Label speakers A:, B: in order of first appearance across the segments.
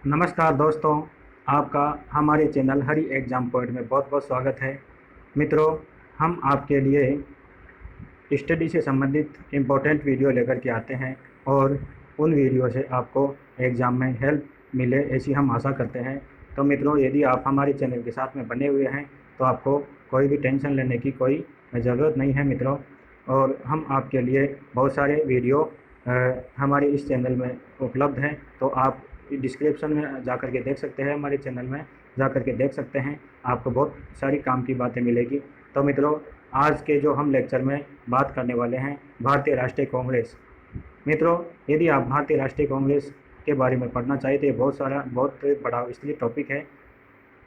A: नमस्कार दोस्तों, आपका हमारे चैनल हरी एग्ज़ाम पॉइंट में बहुत बहुत स्वागत है। मित्रों, हम आपके लिए स्टडी से संबंधित इम्पोर्टेंट वीडियो लेकर के आते हैं और उन वीडियो से आपको एग्ज़ाम में हेल्प मिले ऐसी हम आशा करते हैं। तो मित्रों, यदि आप हमारे चैनल के साथ में बने हुए हैं तो आपको कोई भी टेंशन लेने की कोई ज़रूरत नहीं है मित्रों। और हम आपके लिए बहुत सारे वीडियो हमारे इस चैनल में उपलब्ध हैं, तो आप डिस्क्रिप्शन में जा कर के देख सकते हैं, हमारे चैनल में जा कर के देख सकते हैं, आपको बहुत सारी काम की बातें मिलेगी। तो मित्रों, आज के जो हम लेक्चर में बात करने वाले हैं भारतीय राष्ट्रीय कांग्रेस। मित्रों, यदि आप भारतीय राष्ट्रीय कांग्रेस के बारे में पढ़ना चाहिए तो ये बहुत बड़ा विस्तृत टॉपिक है।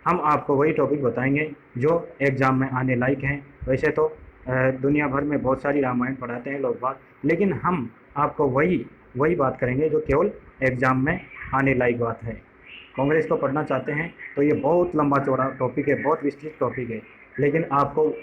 A: हम आपको वही टॉपिक बताएंगे जो एग्ज़ाम में आने लायक हैं। वैसे तो दुनिया भर में बहुत सारी रामायण पढ़ाते हैं लोग बाग, लेकिन हम आपको वही बात करेंगे जो केवल एग्ज़ाम में आने लायक बात है। कांग्रेस को पढ़ना चाहते हैं तो ये बहुत लंबा चौड़ा टॉपिक है, बहुत विस्तृत टॉपिक है, लेकिन आपको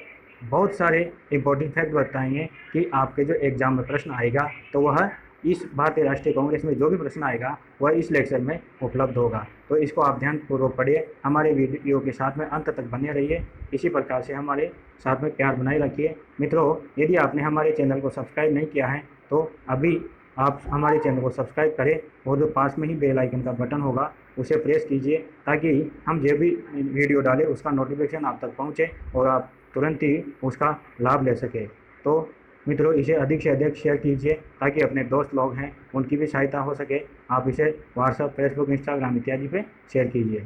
A: बहुत सारे इम्पोर्टेंट फैक्ट बताएंगे कि आपके जो एग्ज़ाम में प्रश्न आएगा तो वह इस भारतीय राष्ट्रीय कांग्रेस में जो भी प्रश्न आएगा वह इस लेक्चर में उपलब्ध होगा। तो इसको आप ध्यानपूर्वक पढ़िए, हमारे वीडियो के साथ में अंत तक बने रहिए। इसी प्रकार से हमारे साथ में प्यार बनाए रखिए। मित्रों, यदि आपने हमारे चैनल को सब्सक्राइब नहीं किया है तो अभी आप हमारे चैनल को सब्सक्राइब करें और जो पास में ही बेल आइकन का बटन होगा उसे प्रेस कीजिए, ताकि हम जो भी वीडियो डालें उसका नोटिफिकेशन आप तक पहुंचे और आप तुरंत ही उसका लाभ ले सकें। तो मित्रों, इसे अधिक से अधिक शेयर कीजिए ताकि अपने दोस्त लोग हैं उनकी भी सहायता हो सके। आप इसे व्हाट्सएप, फेसबुक, इंस्टाग्राम इत्यादि पे शेयर कीजिए।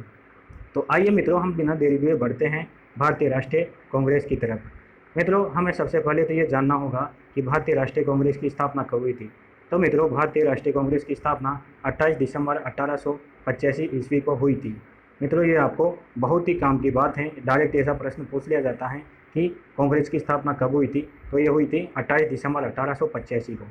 A: तो आइए मित्रों, हम बिना देरी हुए बढ़ते हैं भारतीय राष्ट्रीय कांग्रेस की तरफ। मित्रों, हमें सबसे पहले तो ये जानना होगा कि भारतीय राष्ट्रीय कांग्रेस की स्थापना कब हुई थी। तो मित्रों, भारतीय राष्ट्रीय कांग्रेस की स्थापना 28 दिसंबर 1885 ईस्वी को हुई थी। मित्रों, ये आपको बहुत ही काम की बात है, डायरेक्ट ऐसा प्रश्न पूछ लिया जाता है कि कांग्रेस की स्थापना कब हुई थी, तो ये हुई थी 28 दिसंबर 1885 को।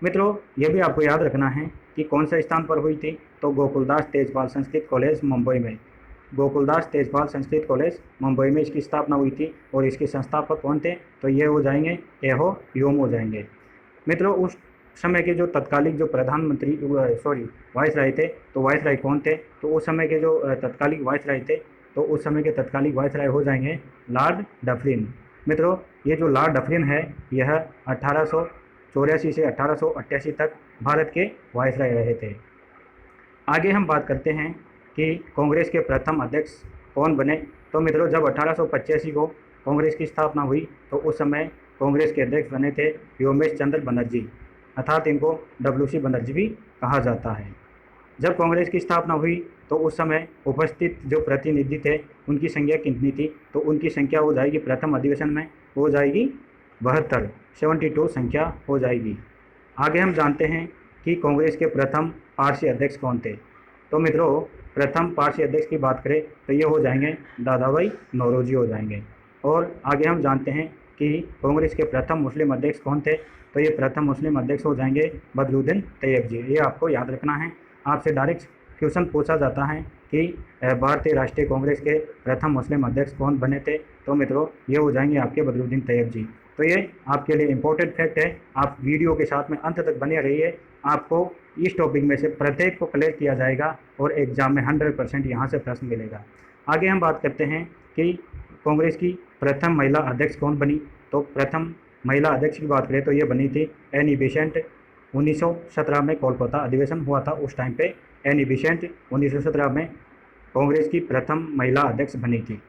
A: मित्रों, ये भी आपको याद रखना है कि कौन से स्थान पर हुई थी, तो गोकुलदास तेजपाल संस्कृत कॉलेज मुंबई में। गोकुलदास तेजपाल संस्कृत कॉलेज मुंबई में इसकी स्थापना हुई थी और इसके संस्थापक कौन थे, तो ये हो जाएंगे एहो योम हो जाएंगे। मित्रों, उस समय के जो तत्कालिक जो प्रधानमंत्री वाइस राय थे, तो वाइस राय कौन थे, तो उस समय के जो तत्कालिक वाइस राय थे, तो उस समय के तत्कालिक वाइस राय हो जाएंगे लॉर्ड डफरिन। मित्रों, ये जो लॉर्ड डफरिन है यह 1884 से 1888 तक भारत के वाइस राय रहे थे। आगे हम बात करते हैं कि कांग्रेस के प्रथम अध्यक्ष कौन बने। तो मित्रों, जब 1885 को कांग्रेस की स्थापना हुई तो उस समय कांग्रेस के अध्यक्ष बने थे व्योमेश चंद्र बनर्जी, अर्थात इनको WC बनर्जी भी कहा जाता है। जब कांग्रेस की स्थापना हुई तो उस समय उपस्थित जो प्रतिनिधि थे उनकी संख्या कितनी थी, तो उनकी संख्या हो जाएगी प्रथम अधिवेशन में हो जाएगी 72 संख्या हो जाएगी। आगे हम जानते हैं कि कांग्रेस के प्रथम पार्षद अध्यक्ष कौन थे। तो मित्रों, प्रथम पार्षद अध्यक्ष की बात करें तो ये हो जाएंगे दादाभाई नौरोजी हो जाएंगे। और आगे हम जानते हैं कि कांग्रेस के प्रथम मुस्लिम अध्यक्ष कौन थे, तो ये प्रथम मुस्लिम अध्यक्ष हो जाएंगे बदरुद्दीन तैयब जी। ये आपको याद रखना है, आपसे डायरेक्ट क्वेश्चन पूछा जाता है कि भारतीय राष्ट्रीय कांग्रेस के प्रथम मुस्लिम अध्यक्ष कौन बने थे, तो मित्रों ये हो जाएंगे आपके बदरुद्दीन तैयब जी। तो ये आपके लिए इम्पोर्टेंट फैक्ट है, आप वीडियो के साथ में अंत तक बने रहिए। आपको इस टॉपिक में से प्रत्येक को क्लियर किया जाएगा और एग्जाम में 100% यहाँ से प्रश्न मिलेगा। आगे हम बात करते हैं कि कांग्रेस की प्रथम महिला अध्यक्ष कौन बनी। तो प्रथम महिला अध्यक्ष की बात करें तो ये बनी थी एनी बेसेंट। 1917 में कोलकाता अधिवेशन हुआ था, उस टाइम पे एनी बेसेंट 1917 में कांग्रेस की प्रथम महिला अध्यक्ष बनी थी।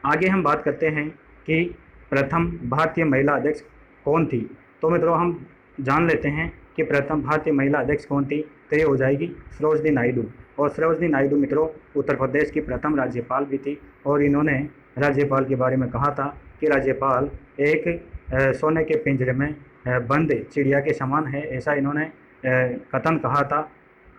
A: आगे हम बात करते हैं कि प्रथम भारतीय महिला अध्यक्ष कौन थी। तो मित्रों, हम जान लेते हैं कि प्रथम भारतीय महिला अध्यक्ष कौन थी, तो ये हो जाएगी सरोजनी नायडू। और सरोजनी नायडू मित्रों उत्तर प्रदेश की प्रथम राज्यपाल भी थी और इन्होंने राज्यपाल के बारे में कहा था कि राज्यपाल एक सोने के पिंजरे में बंद चिड़िया के समान है, ऐसा इन्होंने कथन कहा था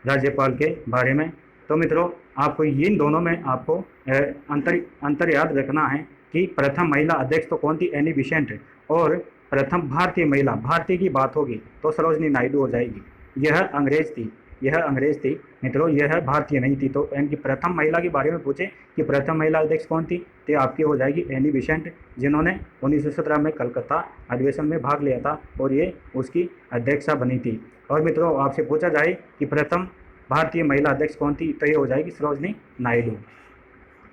A: राज्यपाल के बारे में। तो मित्रों, आपको इन दोनों में आपको अंतर याद रखना है कि प्रथम महिला अध्यक्ष तो कौन थी, एनी बेसेंट, और प्रथम भारतीय महिला, भारतीय की बात होगी तो सरोजनी नायडू हो जाएगी। यह अंग्रेज थी मित्रों, यह भारतीय नहीं थी। तो इनकी प्रथम महिला के बारे में पूछे कि प्रथम महिला अध्यक्ष कौन थी, तो आपकी हो जाएगी एनी बेसेंट, जिन्होंने 1917 में कलकत्ता अधिवेशन में भाग लिया था और ये उसकी अध्यक्षा बनी थी। और मित्रों, आपसे पूछा जाए कि प्रथम भारतीय महिला अध्यक्ष कौन थी? तो ये हो जाएगी सरोजनी नायडू,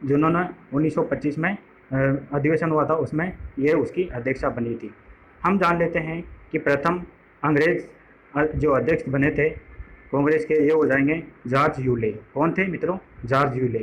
A: जिन्होंने 1925 में अधिवेशन हुआ था, उसमें ये उसकी अध्यक्षा बनी थी। हम जान लेते हैं कि प्रथम अंग्रेज जो अध्यक्ष बने थे कांग्रेस के, ये हो जाएंगे जॉर्ज यूले। कौन थे मित्रों? George Yule.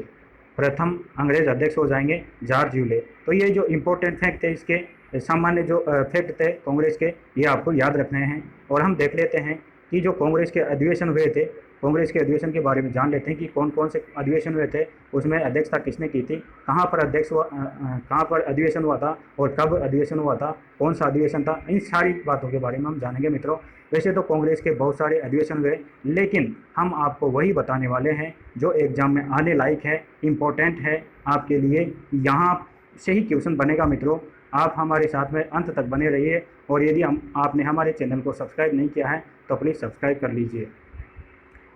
A: प्रथम अंग्रेज अध्यक्ष हो जाएंगे जॉर्ज यूले। तो ये जो इम्पोर्टेंट फैक्ट थे, इसके सामान्य जो फैक्ट थे कांग्रेस के, ये आपको याद रखने हैं। और हम देख लेते हैं कि जो कांग्रेस के अधिवेशन हुए थे, कांग्रेस के अधिवेशन के बारे में जान लेते हैं कि कौन कौन से अधिवेशन हुए थे, उसमें अध्यक्षता किसने की थी, कहाँ पर अध्यक्ष हुआ, कहाँ पर अधिवेशन हुआ था और कब अधिवेशन हुआ था, कौन सा अधिवेशन था, इन सारी बातों के बारे में हम जानेंगे मित्रों। वैसे तो कांग्रेस के बहुत सारे अधिवेशन हुए, लेकिन हम आपको वही बताने वाले हैं जो एग्जाम में आने लायक है, इम्पोर्टेंट है आपके लिए। यहाँ से ही क्वेश्चन बनेगा मित्रों। आप हमारे साथ में अंत तक बने रहिए, और यदि आपने हमारे चैनल को सब्सक्राइब नहीं किया है तो प्लीज़ सब्सक्राइब कर लीजिए।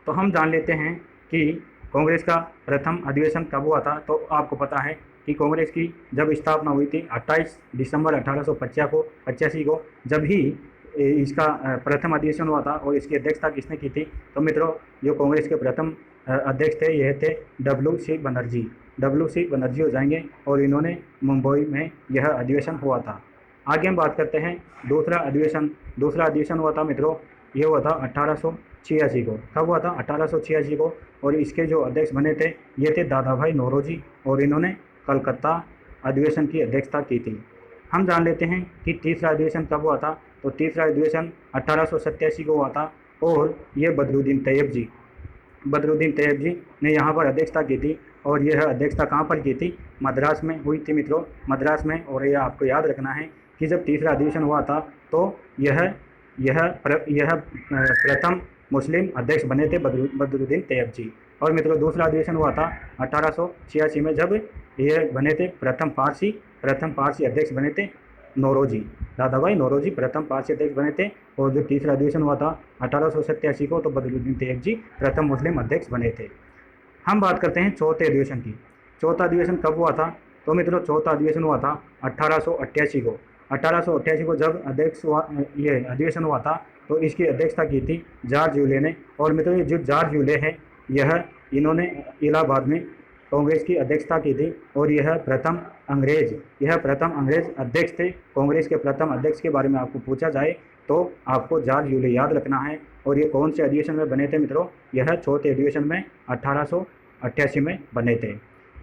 A: तो हम जान लेते हैं कि कांग्रेस का प्रथम अधिवेशन कब हुआ था। तो आपको पता है कि कांग्रेस की जब स्थापना हुई थी 28 दिसंबर 1885 को, जब ही इसका प्रथम अधिवेशन हुआ था। और इसकी अध्यक्षता किसने की थी? तो मित्रों, जो कांग्रेस के प्रथम अध्यक्ष थे, यह थे WC बनर्जी। WC बनर्जी हो जाएंगे, और इन्होंने मुंबई में यह अधिवेशन हुआ था। आगे हम बात करते हैं दूसरा अधिवेशन हुआ था मित्रों, ये हुआ था 1886 को। कब हुआ था? 1886 को। और इसके जो अध्यक्ष बने थे, ये थे दादा भाई नौरोजी, और इन्होंने कलकत्ता अधिवेशन की अध्यक्षता की थी। हम जान लेते हैं कि तीसरा अधिवेशन कब हुआ था। तो तीसरा अधिवेशन 1887 को हुआ था, और ये बदरुद्दीन तैयब जी ने यहाँ पर अध्यक्षता की थी। और यह अध्यक्षता कहाँ पर की थी? मद्रास में हुई थी मित्रों, मद्रास में। और यह आपको याद रखना है कि जब तीसरा अधिवेशन हुआ था, तो यह प्रथम मुस्लिम अध्यक्ष बने थे बदरुद्दीन तैयब जी। और मित्रों, दूसरा अधिवेशन हुआ था 1886 में, जब यह बने थे प्रथम पारसी अध्यक्ष बने थे नौरोजी, दादा भाई नौरोजी प्रथम पारसी अध्यक्ष बने थे। और जो तीसरा अधिवेशन हुआ था 1887 को, तो बदरुद्दीन तैयब जी प्रथम मुस्लिम अध्यक्ष बने थे। हम बात करते हैं चौथे अधिवेशन की। चौथा अधिवेशन कब हुआ था? तो मित्रों, चौथा अधिवेशन हुआ था 1888 को। 1888 को जब ये अधिवेशन हुआ था, तो इसकी अध्यक्षता की थी जॉर्ज यूले ने। और मित्रों, ये जो जॉर्ज यूले है, इन्होंने इलाहाबाद में कांग्रेस की अध्यक्षता की थी। और यह प्रथम अंग्रेज अध्यक्ष थे। कांग्रेस के प्रथम अध्यक्ष के बारे में आपको पूछा जाए तो आपको जॉर्ज यूले याद रखना है। और ये कौन से अधिवेशन में बने थे मित्रों? यह चौथे अधिवेशन में 1888 में बने थे।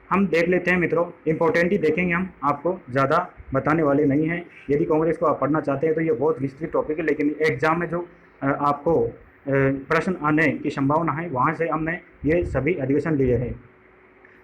A: हम देख लेते हैं मित्रों, इम्पोर्टेंट ही देखेंगे हम, आपको ज़्यादा बताने वाले नहीं हैं। यदि कांग्रेस को आप पढ़ना चाहते हैं तो ये बहुत विस्तृत टॉपिक है, लेकिन एग्जाम में जो आपको प्रश्न आने की संभावना है, वहाँ से हमने ये सभी अधिवेशन लिए हैं।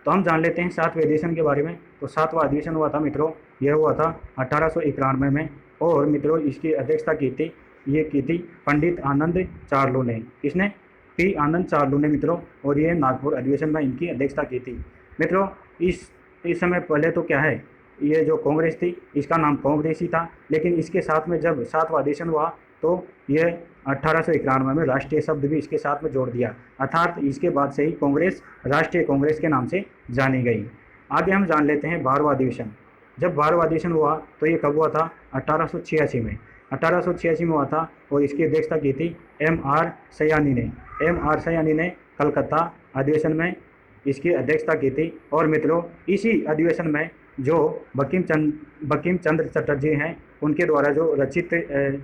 A: तो हम जान लेते हैं सातवें अधिवेशन के बारे में। तो सातवां अधिवेशन हुआ था मित्रों, यह हुआ था 1891 में। और मित्रों, इसकी अध्यक्षता की थी पंडित आनंद चार्लू ने। किसने? P आनंद चार्लू ने मित्रों। और ये नागपुर अधिवेशन में इनकी अध्यक्षता की थी। मित्रों, इस समय पहले तो क्या है, ये जो कांग्रेस थी, इसका नाम कांग्रेस ही था। लेकिन इसके साथ में जब सातवां अधिवेशन हुआ, तो ये 1891 में राष्ट्रीय शब्द भी इसके साथ में जोड़ दिया, अर्थात इसके बाद से ही कांग्रेस राष्ट्रीय कांग्रेस के नाम से जानी गई। आगे हम जान लेते हैं 12वां अधिवेशन। जब 12वां अधिवेशन हुआ, तो ये कब हुआ था? 1886 में। 1886 में हुआ था, और इसकी अध्यक्षता की थी M.R. सयानी ने कलकत्ता अधिवेशन में इसकी अध्यक्षता की थी। और मित्रों, इसी अधिवेशन में जो बंकिम चंद्र चटर्जी हैं, उनके द्वारा जो रचित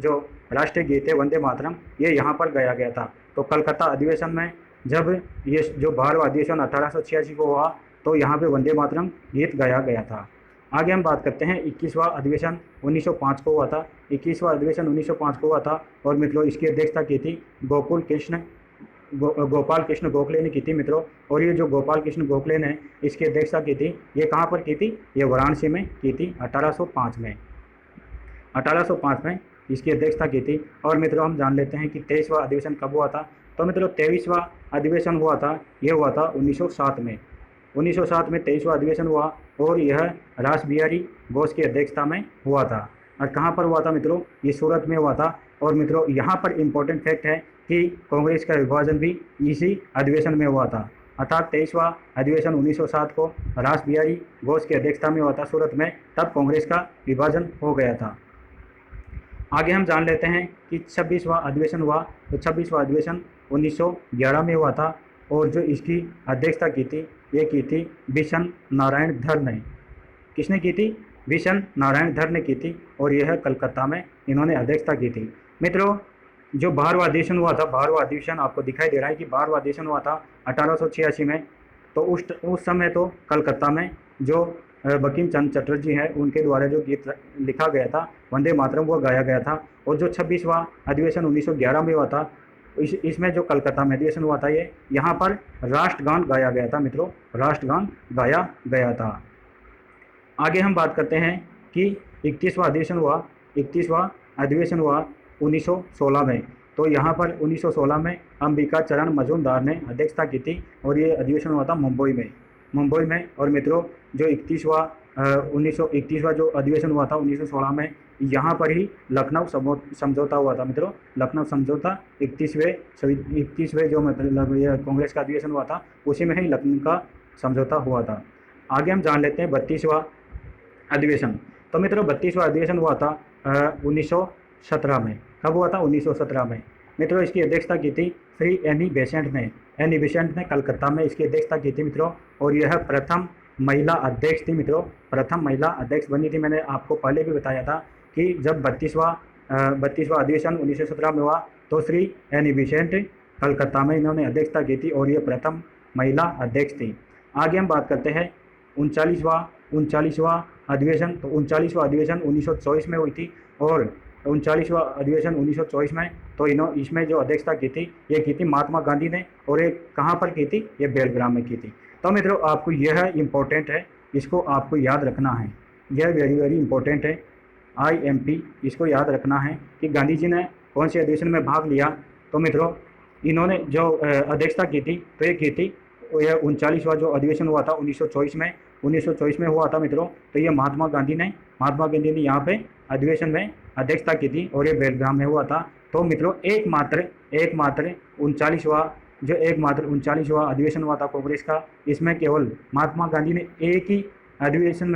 A: जो राष्ट्रीय गीत है वंदे मातरम, ये यहाँ पर गाया गया था। तो कलकत्ता अधिवेशन में जब ये जो 12वां अधिवेशन 1886 को हुआ, तो यहाँ पे वंदे मातरम गीत गाया गया था। आगे हम बात करते हैं 21वां अधिवेशन 1905 को हुआ था। 21वां अधिवेशन 1905 को हुआ था। और मित्रों, इसकी अध्यक्षता की थी गोपाल कृष्ण गोखले ने की थी मित्रों। और ये जो गोपाल कृष्ण गोखले ने इसकी अध्यक्षता की थी, ये कहाँ पर की थी? ये वाराणसी में की थी 1805 में इसकी अध्यक्षता की थी। और मित्रों, हम जान लेते हैं कि 23वां अधिवेशन कब हुआ था। तो मित्रों, 23वां अधिवेशन हुआ था, ये हुआ था 1907 में। 1907 में 23वां अधिवेशन हुआ, और यह रास बिहारी बोस की अध्यक्षता में हुआ था। और कहाँ पर हुआ था मित्रों? ये सूरत में हुआ था। और मित्रों, यहाँ पर इम्पोर्टेंट फैक्ट है कि कांग्रेस का विभाजन भी इसी अधिवेशन में हुआ था, अर्थात 23वां अधिवेशन 1907 को रास बिहारी बोस की अध्यक्षता में हुआ था सूरत में, तब कांग्रेस का विभाजन हो गया था। आगे हम जान लेते हैं कि 26वां अधिवेशन हुआ। तो 26वां अधिवेशन 1911 में हुआ था। और जो इसकी अध्यक्षता की थी ये की थी बिशन नारायण धर ने। किसने की थी? बिशन नारायण धर ने की थी और यह कलकत्ता में इन्होंने अध्यक्षता की थी। मित्रों, जो 12वां अधिवेशन हुआ था, 12वां अधिवेशन आपको दिखाई दे रहा है कि 12वां अधिवेशन हुआ था 1886 में। तो उस समय तो कलकत्ता में जो बंकिम चंद्र चटर्जी हैं उनके द्वारा जो गीत लिखा गया था वंदे मातरम वो गाया गया था। और जो 26वां अधिवेशन 1911 में हुआ था इसमें जो कलकत्ता में अधिवेशन हुआ था ये यहाँ पर राष्ट्रगान गाया गया था। मित्रों, राष्ट्रगान गाया गया था। आगे हम बात करते हैं कि 31वां अधिवेशन हुआ। 31वां अधिवेशन हुआ 1916 में। तो यहाँ पर 1916 में अंबिका चरण मजूमदार ने अध्यक्षता की थी और ये अधिवेशन हुआ था मुंबई में। और मित्रों, जो 1931वां जो अधिवेशन हुआ था 1916 में, यहाँ पर ही लखनऊ समझौता हुआ था। मित्रों, लखनऊ समझौता 31वें जो मतलब ये कांग्रेस का अधिवेशन हुआ था उसी में ही लखनऊ का समझौता हुआ था। आगे हम जान लेते हैं 32वां अधिवेशन। तो मित्रों, 32वां अधिवेशन हुआ था 1917 में। कब हुआ था? 1917 में। मित्रों, इसकी अध्यक्षता की थी श्री एनी बेसेंट ने कलकत्ता में इसकी अध्यक्षता की थी मित्रों। और यह प्रथम महिला अध्यक्ष थी। मित्रों, प्रथम महिला अध्यक्ष बनी थी। मैंने आपको पहले भी बताया था कि जब 32वां अधिवेशन 1917 में हुआ तो श्री एनी बेसेंट कलकत्ता में इन्होंने अध्यक्षता की थी और ये प्रथम महिला अध्यक्ष थी। आगे हम बात करते हैं 39वां अधिवेशन। तो 39वां अधिवेशन 1924 में हुई थी और 39वां अधिवेशन 1924 में तो इसमें जो अध्यक्षता की थी ये की थी महात्मा गांधी ने। और ये कहाँ पर की थी? ये बेलग्राम में की थी। तो मित्रों, आपको यह इम्पोर्टेंट है, इसको आपको याद रखना है। यह वेरी वेरी इंपॉर्टेंट है। IMP इसको याद रखना है कि गांधी जी ने कौन से अधिवेशन में भाग लिया। तो मित्रों, इन्होंने जो अध्यक्षता की थी तो ये की थी यह 39वां जो अधिवेशन हुआ था 1924 में हुआ था मित्रों। तो ये महात्मा गांधी ने यहाँ पे अधिवेशन में अध्यक्षता की थी और ये बेलग्राम में हुआ था। तो मित्रों, एकमात्र 39वां अधिवेशन हुआ था कांग्रेस का, इसमें केवल महात्मा गांधी ने एक ही अधिवेशन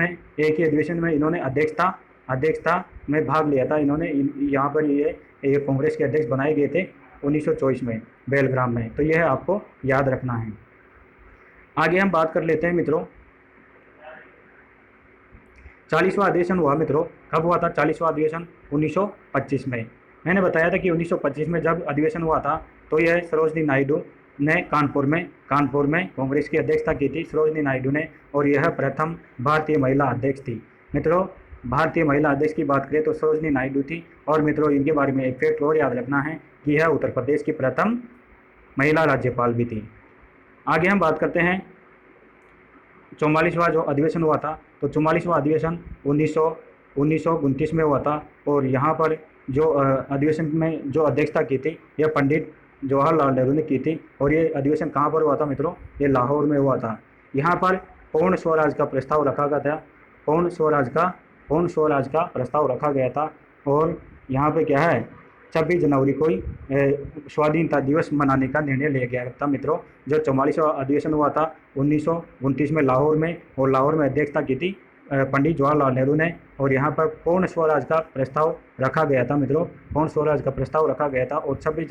A: में इन्होंने अध्यक्षता में भाग लिया था। इन्होंने यहाँ पर ये कांग्रेस के अध्यक्ष बनाए गए थे 1924 में बेलग्राम में। तो यह आपको याद रखना है। आगे हम बात कर लेते हैं मित्रों 40वां अधिवेशन हुआ। मित्रों, कब हुआ था 40वां अधिवेशन? 1925 में। मैंने बताया था कि 1925 में जब अधिवेशन हुआ था तो यह सरोजनी नायडू ने कानपुर में कांग्रेस की अध्यक्षता की थी, सरोजनी नायडू ने। और यह प्रथम भारतीय महिला अध्यक्ष थी। मित्रों, भारतीय महिला अध्यक्ष की बात करें तो सरोजनी नायडू थी। और मित्रों, इनके बारे में एक फैक्ट और याद रखना है कि यह उत्तर प्रदेश की प्रथम महिला राज्यपाल भी थी। आगे हम बात करते हैं 44वां जो अधिवेशन हुआ था। तो 44वां अधिवेशन 1929 में हुआ था। और यहाँ पर जो अधिवेशन में जो अध्यक्षता की थी यह पंडित जवाहरलाल नेहरू ने की थी। और ये अधिवेशन कहाँ पर हुआ था मित्रों? ये लाहौर में हुआ था। यहाँ पर पूर्ण स्वराज का प्रस्ताव रखा गया था। पूर्ण स्वराज का प्रस्ताव रखा गया था। और यहाँ पे क्या है, 26 जनवरी को ही स्वाधीनता दिवस मनाने का निर्णय लिया गया था मित्रों। जो 44वां अधिवेशन हुआ था 1929 में लाहौर में, और लाहौर में अध्यक्षता की थी पंडित जवाहरलाल नेहरू ने। और यहाँ पर पूर्ण स्वराज का प्रस्ताव रखा गया था मित्रों, पूर्ण स्वराज का प्रस्ताव रखा गया था। और 26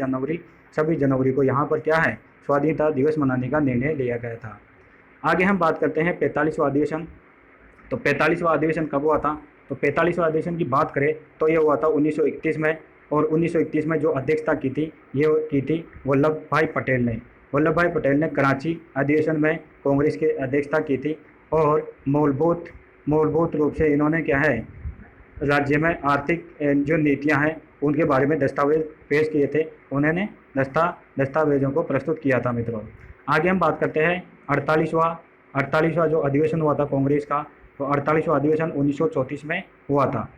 A: जनवरी को यहाँ पर क्या है, स्वाधीनता दिवस मनाने का निर्णय लिया गया था। आगे हम बात करते हैं 45वां अधिवेशन। तो 45वां अधिवेशन कब हुआ था? तो 45वां अधिवेशन की बात करें तो ये हुआ था 1931 में। और 1931 में जो अध्यक्षता की थी ये की थी वल्लभ भाई पटेल ने कराची अधिवेशन में कांग्रेस की अध्यक्षता की थी। और मूलभूत रूप से इन्होंने क्या है, राज्य में आर्थिक जो नीतियां हैं उनके बारे में दस्तावेज पेश किए थे। उन्होंने दस्तावेजों को प्रस्तुत किया था मित्रों। आगे हम बात करते हैं 48वां जो अधिवेशन हुआ था कांग्रेस का। तो 48वां अधिवेशन 1934 में हुआ था।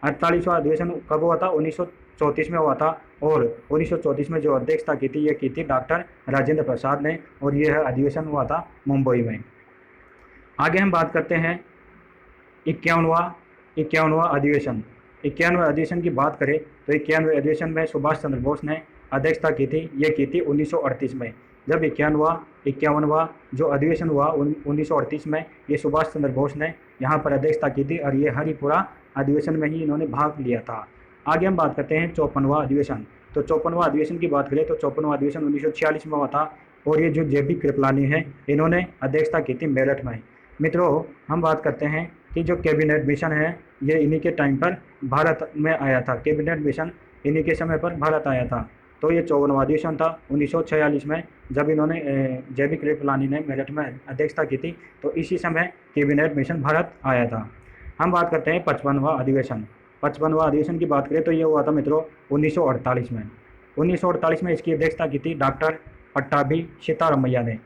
A: 48वां अधिवेशन कब हुआ था? 1934 में हुआ था। और 1934 में जो अध्यक्षता की थी ये की थी डॉक्टर राजेंद्र प्रसाद ने। और यह अधिवेशन हुआ था मुंबई में। आगे हम बात करते हैं 51वां अधिवेशन। 51वें अधिवेशन की बात करें तो 51वें अधिवेशन में सुभाष चंद्र बोस ने अध्यक्षता की थी। ये की थी 1938 में। जब 51वां जो अधिवेशन हुआ 1938 में, ये सुभाष चंद्र बोस ने यहाँ पर अध्यक्षता की थी। और ये हरिपुरा अधिवेशन में ही इन्होंने भाग लिया था। आगे हम बात करते हैं 54वां अधिवेशन। तो 54वां अधिवेशन की बात करें तो 54वां अधिवेशन 1946 में हुआ था। और ये जो जेपी कृपलानी है, इन्होंने अध्यक्षता की थी मेरठ में। मित्रों, हम बात करते हैं कि जो कैबिनेट मिशन है, ये इन्हीं के टाइम पर भारत में आया था। कैबिनेट मिशन इन्हीं के समय पर भारत आया था। तो ये 54वां अधिवेशन था 1946 में, जब इन्होंने जेपी कृपलानी ने मेरठ में अध्यक्षता की थी, तो इसी समय कैबिनेट मिशन भारत आया था। हम बात करते हैं 55वां अधिवेशन। 55वां अधिवेशन की बात करें तो ये हुआ था मित्रों 1948 में। 1948 में इसकी अध्यक्षता की थी डॉक्टर पट्टाभी सीतारामैया ने।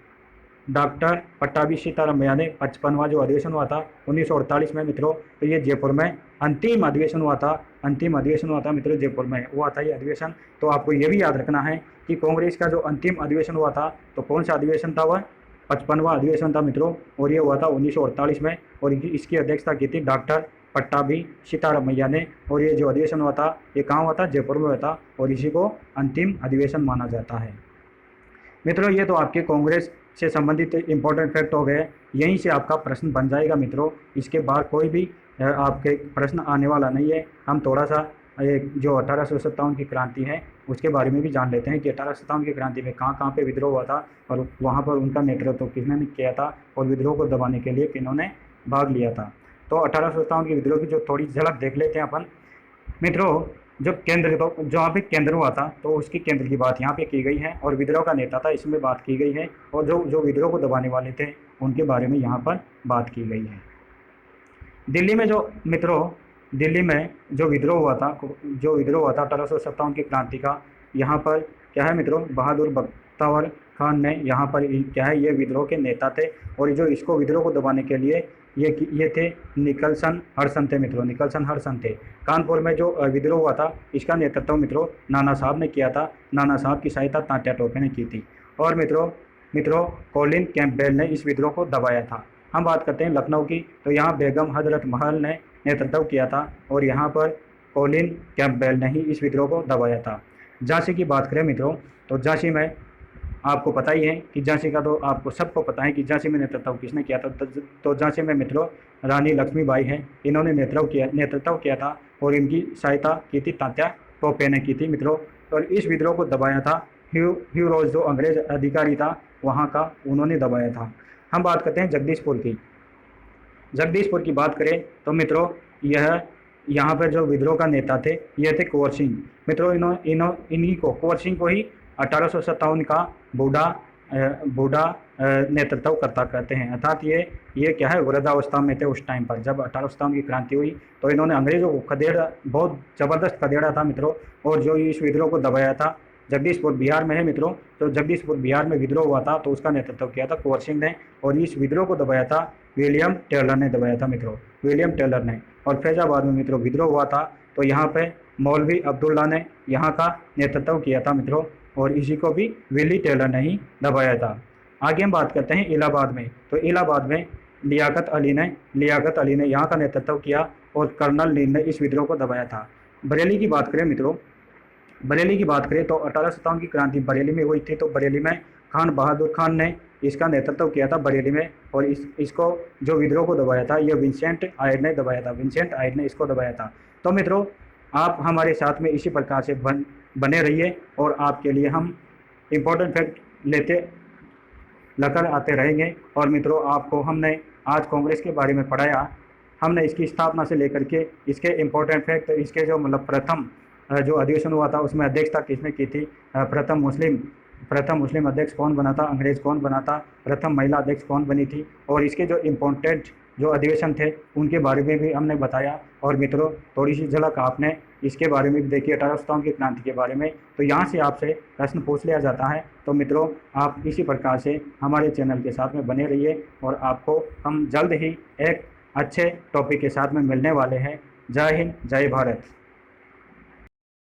A: डॉक्टर पट्टाभी सीतारामैया ने 55वां जो अधिवेशन हुआ था 1948 में मित्रों, तो ये जयपुर में अंतिम अधिवेशन हुआ था। अंतिम अधिवेशन हुआ था मित्रों, जयपुर में हुआ था ये अधिवेशन। तो आपको ये भी याद रखना है कि कांग्रेस का जो अंतिम अधिवेशन हुआ था, तो कौन सा अधिवेशन था, वह 55वां अधिवेशन था मित्रों, और ये हुआ था 1948 में। और इसकी अध्यक्षता की थी डॉक्टर पट्टाभी सीतारामैया ने। और ये जो अधिवेशन हुआ था, ये कहाँ हुआ था, जयपुर में हुआ था, और इसी को अंतिम अधिवेशन माना जाता है। मित्रों, ये तो आपके कांग्रेस से संबंधित इम्पोर्टेंट फैक्ट हो गए। यहीं से आपका प्रश्न बन जाएगा मित्रों, इसके बाद कोई भी आपके प्रश्न आने वाला नहीं है। हम थोड़ा सा जो 1857 की क्रांति है उसके बारे में भी जान लेते हैं कि 1857 की क्रांति में कहाँ कहाँ पे विद्रोह हुआ था, और वहाँ पर उनका नेतृत्व किसने किया था, और विद्रोह को दबाने के लिए किन्होंने भाग लिया था। तो 1857 के विद्रोह की जो थोड़ी झलक देख लेते हैं अपन। मित्रों, जो केंद्र, तो जहाँ पे केंद्र हुआ था, तो उसकी केंद्र की बात यहाँ पे की गई है, और विद्रोह का नेता था इसमें बात की गई है, और जो विद्रोह को दबाने वाले थे उनके बारे में यहाँ पर बात की गई है। दिल्ली में जो मित्रों, दिल्ली में जो विद्रोह हुआ था 1857 की क्रांति का, यहाँ पर क्या है मित्रों, बहादुर बख्तियार खान ने यहाँ पर क्या है, ये विद्रोह के नेता थे। और जो इसको विद्रोह को दबाने के लिए ये थे निकलसन हडसन थे मित्रों, निकलसन हडसन थे। कानपुर में जो विद्रोह हुआ था, इसका नेतृत्व मित्रों नाना साहब ने किया था। नाना साहब की सहायता तात्या टोपे ने की थी। और मित्रों कॉलिन कैंपबेल ने इस विद्रोह को दबाया था। हम बात करते हैं लखनऊ की, तो यहाँ बेगम हजरत महल ने नेतृत्व किया था, और यहाँ पर कॉलिन कैंपबेल ने ही इस विद्रोह को दबाया था। झांसी की बात करें मित्रों, तो झांसी में आपको पता ही है कि झांसी का, तो आपको सबको पता है कि झांसी में नेतृत्व किसने किया था। तो झांसी में मित्रों रानी लक्ष्मीबाई हैं, इन्होंने नेतृत्व किया था, और इनकी सहायता की थी तात्या टोपे ने की थी मित्रों। और इस विद्रोह को दबाया था ह्यू रोज, जो अंग्रेज अधिकारी था वहाँ का, उन्होंने दबाया था। हम बात करते हैं जगदीशपुर की। जगदीशपुर की बात करें तो मित्रों यहाँ पर जो विद्रोह का नेता थे, ये थे कुंवर सिंह। मित्रों इन्हीं को, कुंवर सिंह को ही 1857 का बूढ़ा नेतृत्व करता कहते हैं। अर्थात ये क्या है, वृद्धावस्था में थे उस टाइम पर जब 1857 की क्रांति हुई। तो इन्होंने अंग्रेजों को खदेड़ा, बहुत ज़बरदस्त खदेड़ा था मित्रों। और जो इस विद्रोह को दबाया था, जगदीशपुर बिहार में है मित्रों, तो जगदीशपुर बिहार में विद्रोह हुआ था, तो उसका नेतृत्व किया था कुंवर सिंह ने। और इस विद्रोह को दबाया था विलियम टेलर ने दबाया था मित्रों, विलियम टेलर ने। और फैजाबाद में मित्रों विद्रोह हुआ था, तो यहाँ पे मौलवी अब्दुल्ला ने यहाँ का नेतृत्व किया था मित्रों, और इसी को भी विली टेलर ने ही दबाया था। आगे हम बात करते हैं इलाहाबाद में। तो इलाहाबाद में लियाकत अली ने यहाँ का नेतृत्व किया, और कर्नल नील ने इस विद्रोह को दबाया था। बरेली की बात करें मित्रों, बरेली की बात करें तो 1857 की क्रांति बरेली में हुई थी। तो बरेली में खान बहादुर खान ने इसका नेतृत्व किया था बरेली में, और इसको जो विद्रोह को दबाया था, ये विंसेंट आयड ने दबाया था, विंसेंट आयड ने इसको दबाया था। तो मित्रों, आप हमारे साथ में इसी प्रकार से बने रहिए, और आपके लिए हम इम्पोर्टेंट फैक्ट लेकर आते रहेंगे। और मित्रों, आपको हमने आज कांग्रेस के बारे में पढ़ाया। हमने इसकी स्थापना से लेकर के इसके इम्पोर्टेंट फैक्ट, इसके जो मतलब प्रथम जो अधिवेशन हुआ था उसमें अध्यक्षता किसने की थी, प्रथम मुस्लिम अध्यक्ष कौन बना था, अंग्रेज कौन बना था, प्रथम महिला अध्यक्ष कौन बनी थी, और इसके जो इम्पोर्टेंट जो अधिवेशन थे उनके बारे में भी हमने बताया। और मित्रों, थोड़ी सी झलक आपने इसके बारे में भी देखी 1857 की क्रांति के बारे में। तो यहाँ से आपसे प्रश्न पूछ लिया जाता है। तो मित्रों, आप इसी प्रकार से हमारे चैनल के साथ में बने रहिए, और आपको हम जल्द ही एक अच्छे टॉपिक के साथ में मिलने वाले हैं। जय हिंद, जय भारत।